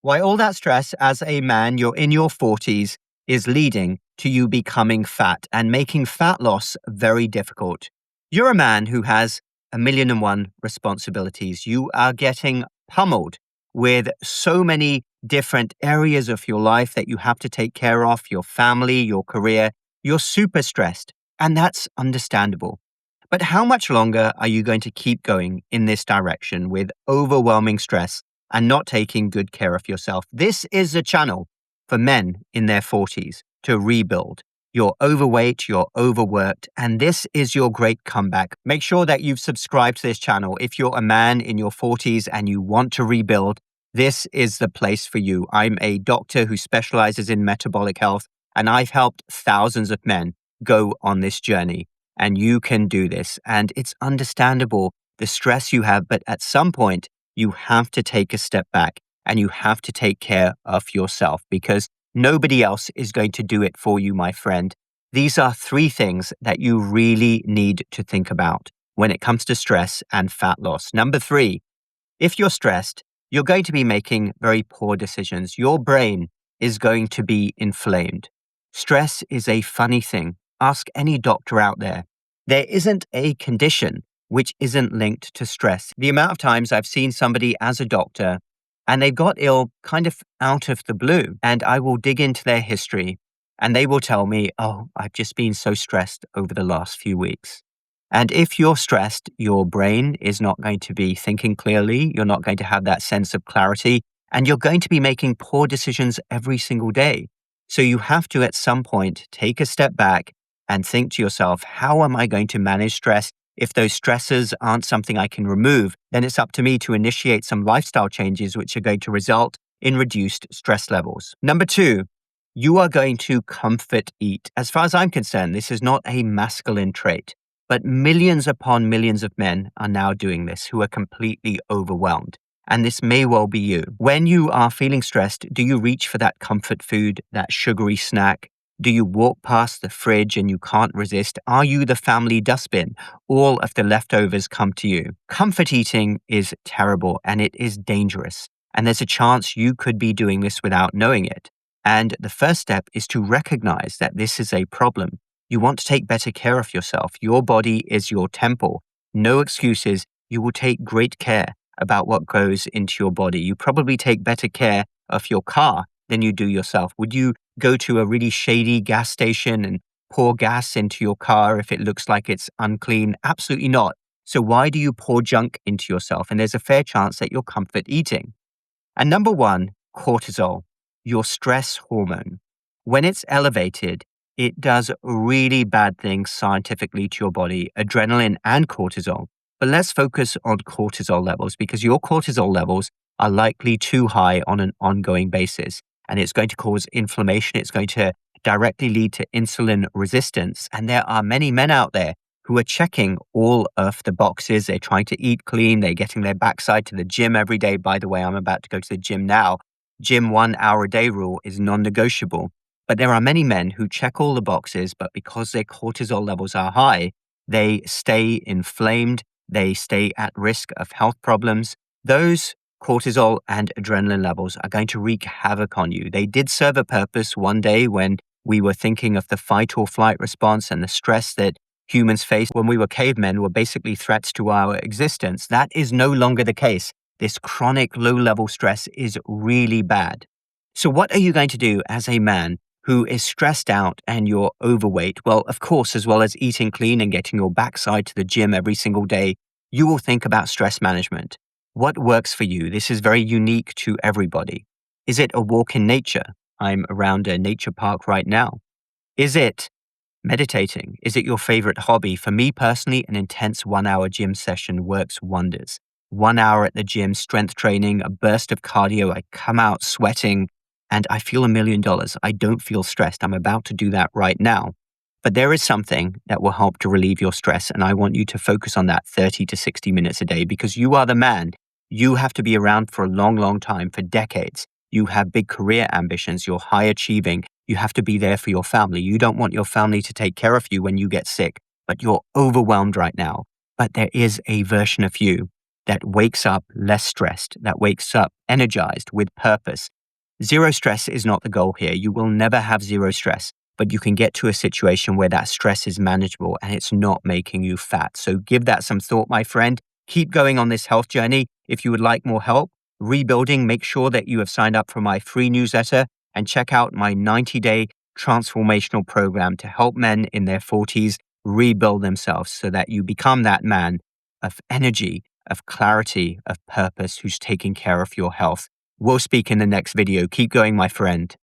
why all that stress as a man, you're in your 40s, is leading to you becoming fat and making fat loss very difficult. You're a man who has 1,000,001 responsibilities. You are getting pummeled with so many different areas of your life that you have to take care of, your family, your career. You're super stressed, and that's understandable. But how much longer are you going to keep going in this direction with overwhelming stress and not taking good care of yourself? This is a channel for men in their 40s to rebuild. You're overweight, you're overworked, and this is your great comeback. Make sure that you've subscribed to this channel. If you're a man in your 40s and you want to rebuild, this is the place for you. I'm a doctor who specializes in metabolic health, and I've helped thousands of men go on this journey. And you can do this. And it's understandable the stress you have, but at some point, you have to take a step back and you have to take care of yourself because nobody else is going to do it for you, my friend. These are 3 things that you really need to think about when it comes to stress and fat loss. Number 3, if you're stressed, you're going to be making very poor decisions. Your brain is going to be inflamed. Stress is a funny thing. Ask any doctor out there. There isn't a condition which isn't linked to stress. The amount of times I've seen somebody as a doctor and they got ill kind of out of the blue, and I will dig into their history and they will tell me, oh, I've just been so stressed over the last few weeks. And if you're stressed, your brain is not going to be thinking clearly. You're not going to have that sense of clarity, and you're going to be making poor decisions every single day. So you have to, at some point, take a step back and think to yourself, how am I going to manage stress? If those stresses aren't something I can remove, then it's up to me to initiate some lifestyle changes which are going to result in reduced stress levels. Number 2, you are going to comfort eat. As far as I'm concerned, this is not a masculine trait, but millions upon millions of men are now doing this who are completely overwhelmed. And this may well be you. When you are feeling stressed, do you reach for that comfort food, that sugary snack? Do you walk past the fridge and you can't resist? Are you the family dustbin? All of the leftovers come to you. Comfort eating is terrible and it is dangerous. And there's a chance you could be doing this without knowing it. And the first step is to recognize that this is a problem. You want to take better care of yourself. Your body is your temple. No excuses. You will take great care about what goes into your body. You probably take better care of your car than you do yourself. Would you go to a really shady gas station and pour gas into your car if it looks like it's unclean? Absolutely not. So why do you pour junk into yourself? And there's a fair chance that you're comfort eating. And number 1, cortisol, your stress hormone. When it's elevated, it does really bad things scientifically to your body, adrenaline and cortisol. But let's focus on cortisol levels because your cortisol levels are likely too high on an ongoing basis. And it's going to cause inflammation. It's going to directly lead to insulin resistance. And there are many men out there who are checking all of the boxes. They're trying to eat clean. They're getting their backside to the gym every day. By the way, I'm about to go to the gym now. Gym 1 hour a day rule is non-negotiable. But there are many men who check all the boxes, but because their cortisol levels are high, they stay inflamed. They stay at risk of health problems. Those cortisol and adrenaline levels are going to wreak havoc on you. They did serve a purpose one day when we were thinking of the fight or flight response and the stress that humans faced when we were cavemen were basically threats to our existence. That is no longer the case. This chronic low-level stress is really bad. So what are you going to do as a man who is stressed out and you're overweight? Well, of course, as well as eating clean and getting your backside to the gym every single day, you will think about stress management. What works for you? This is very unique to everybody. Is it a walk in nature? I'm around a nature park right now. Is it meditating? Is it your favorite hobby? For me personally, an intense 1-hour gym session works wonders. 1 hour at the gym, strength training, a burst of cardio. I come out sweating and I feel $1,000,000. I don't feel stressed. I'm about to do that right now. But there is something that will help to relieve your stress. And I want you to focus on that 30 to 60 minutes a day because you are the man. You have to be around for a long, long time, for decades. You have big career ambitions. You're high achieving. You have to be there for your family. You don't want your family to take care of you when you get sick, but you're overwhelmed right now. But there is a version of you that wakes up less stressed, that wakes up energized with purpose, Zero stress is not the goal here. You will never have zero stress, but you can get to a situation where that stress is manageable and it's not making you fat. So give that some thought, my friend. Keep going on this health journey. If you would like more help rebuilding, make sure that you have signed up for my free newsletter and check out my 90-day transformational program to help men in their 40s rebuild themselves so that you become that man of energy, of clarity, of purpose who's taking care of your health. We'll speak in the next video. Keep going, my friend.